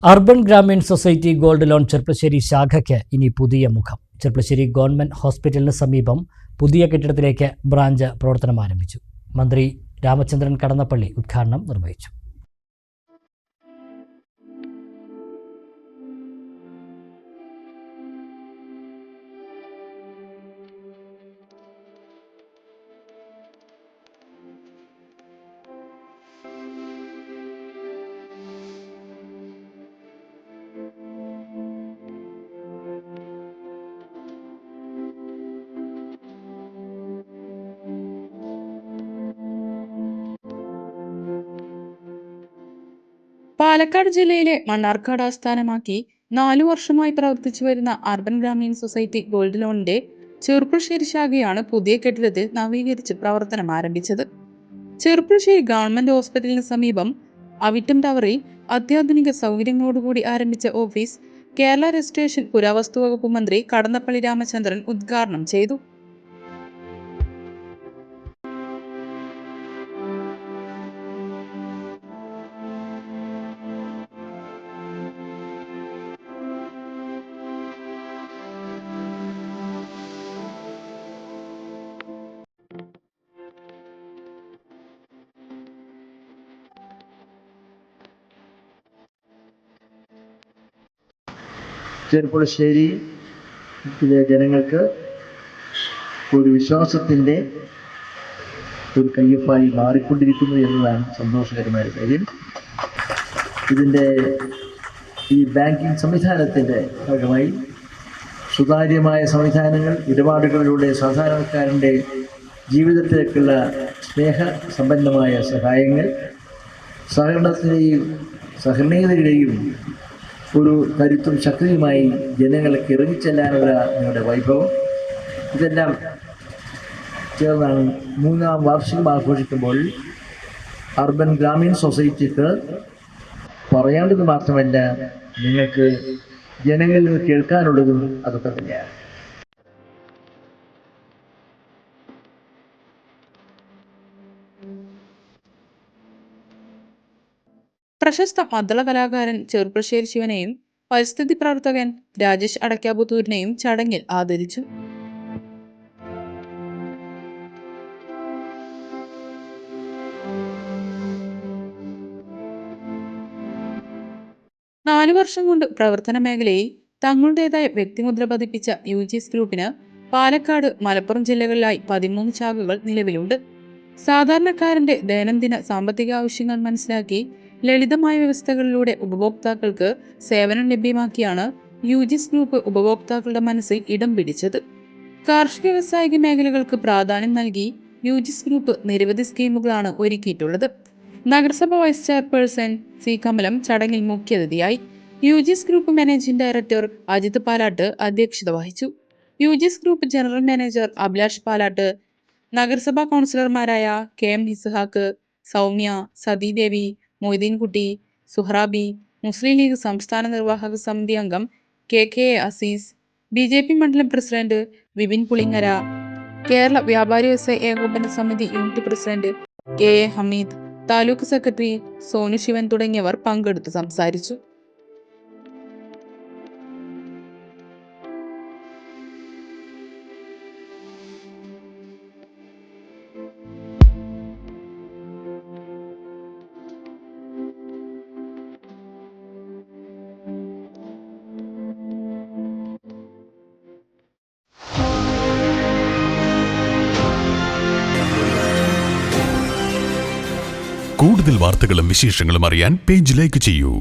Urban Grameen society gold loan Cherpulassery ശാഖയ്ക്ക് ഇനി പുതിയ മുഖം. ചെർപ്പശ്ശേരി ഗവൺമെന്റ് ഹോസ്പിറ്റലിന് സമീപം പുതിയ കെട്ടിടത്തിലേക്ക് ബ്രാഞ്ച് പ്രവർത്തനം ആരംഭിച്ചു. മന്ത്രി രാമചന്ദ്രൻ കടന്നപ്പള്ളി ഉദ്ഘാടനം നിർവഹിച്ചു. പാലക്കാട് ജില്ലയിലെ മണ്ണാർക്കാട് ആസ്ഥാനമാക്കി 4 വർഷമായി പ്രവർത്തിച്ചു വരുന്ന അർബൻ ഗ്രാമീൺ സൊസൈറ്റി ഗോൾഡ് ലോണിന്റെ ചെർപ്പശ്ശേരി ശാഖയാണ് പുതിയ കെട്ടിടത്തിൽ നവീകരിച്ച് പ്രവർത്തനം ആരംഭിച്ചത്. ചെർപ്പശ്ശേരി ഗവൺമെന്റ് ഹോസ്പിറ്റലിന് സമീപം അവിറ്റം ടവറിൽ അത്യാധുനിക സൗകര്യങ്ങളോടുകൂടി ആരംഭിച്ച ഓഫീസ് കേരള രജിസ്ട്രേഷൻ പുരാവസ്തു വകുപ്പ് മന്ത്രി കടന്നപ്പള്ളി രാമചന്ദ്രൻ ഉദ്ഘാടനം ചെയ്തു. ചെർപ്പശ്ശേരിയിലെ ജനങ്ങൾക്ക് ഒരു വിശ്വാസത്തിൻ്റെ ഒരു കയ്യൊപ്പായി മാറിക്കൊണ്ടിരിക്കുന്നു എന്നതാണ് സന്തോഷകരമായ കാര്യം. ഇതിൻ്റെ ഈ ബാങ്കിങ് സംവിധാനത്തിൻ്റെ ഭാഗമായി സുതാര്യമായ സംവിധാനങ്ങൾ, ഇടപാടുകളിലൂടെ സാധാരണക്കാരൻ്റെ ജീവിതത്തിലേക്കുള്ള സ്നേഹസമ്പന്നമായ സഹായങ്ങൾ, സഹകരണത്തിൻ്റെയും സഹനീയതയുടെയും ഒരു കരുത്തും ശക്തിയുമായി ജനങ്ങൾക്ക് ഇറങ്ങിച്ചെല്ലാനുള്ള നിങ്ങളുടെ വൈഭവം, ഇതെല്ലാം ചേർന്നാണ് 3ാം വാർഷികം ആഘോഷിക്കുമ്പോൾ അർബൻ ഗ്രാമീൺ സൊസൈറ്റിക്ക് പറയേണ്ടത് മാത്രമല്ല, നിങ്ങൾക്ക് ജനങ്ങളിൽ നിന്ന് കേൾക്കാനുള്ളതും അതൊക്കെ തന്നെയാണ്. പ്രശസ്ത മദ്ദള കലാകാരൻ ചെർപ്പശ്ശേരി ശിവനെയും പരിസ്ഥിതി പ്രവർത്തകൻ രാജേഷ് അടയ്ക്കാപുത്തൂരിനെയും ചടങ്ങിൽ ആദരിച്ചു. നാലു വർഷം കൊണ്ട് പ്രവർത്തന മേഖലയിൽ തങ്ങളുടേതായ വ്യക്തിമുദ്ര പതിപ്പിച്ച യുജിസ് ഗ്രൂപ്പിന് പാലക്കാട്, മലപ്പുറം ജില്ലകളിലായി 13 ശാഖകൾ നിലവിലുണ്ട്. സാധാരണക്കാരന്റെ ദൈനംദിന സാമ്പത്തിക ആവശ്യങ്ങൾ മനസ്സിലാക്കി ലളിതമായ വ്യവസ്ഥകളിലൂടെ ഉപഭോക്താക്കൾക്ക് സേവനം ലഭ്യമാക്കിയാണ് യുജിസ് ഗ്രൂപ്പ് ഉപഭോക്താക്കളുടെ മനസ്സിൽ ഇടം പിടിച്ചത്. കാർഷിക വ്യവസായിക മേഖലകൾക്ക് പ്രാധാന്യം നൽകി യുജിസ് ഗ്രൂപ്പ് നിരവധി സ്കീമുകളാണ് ഒരുക്കിയിട്ടുള്ളത്. നഗരസഭ വൈസ് ചെയർപേഴ്സൺ സി കമലം ചടങ്ങിൽ മുഖ്യാതിഥിയായി. UGS group managing director Ajith Palatt അധ്യക്ഷത വഹിച്ചു. UGS group general manager Abhilash Palatt, നഗരസഭാ കൗൺസിലർമാരായ കെ എം ഇസ്ഹാക്ക്, സൗമ്യ, സതീദേവി, മൊയ്തീൻകുട്ടി, സുഹ്റാബി, മുസ്ലിം ലീഗ് സംസ്ഥാന നിർവാഹക സമിതി അംഗം കെ അസീസ്, BJP മണ്ഡലം president Vipin Pulingara, Kerala Vyapari Vyavasayi Ekopana Samithi unit president KA Hameed, taluk secretary Sonu Sivan തുടങ്ങിയവർ പങ്കെടുത്ത് സംസാരിച്ചു. കൂടുതൽ വാർത്തകളും വിശേഷങ്ങളും അറിയാൻ പേജ് ലൈക്ക് ചെയ്യൂ.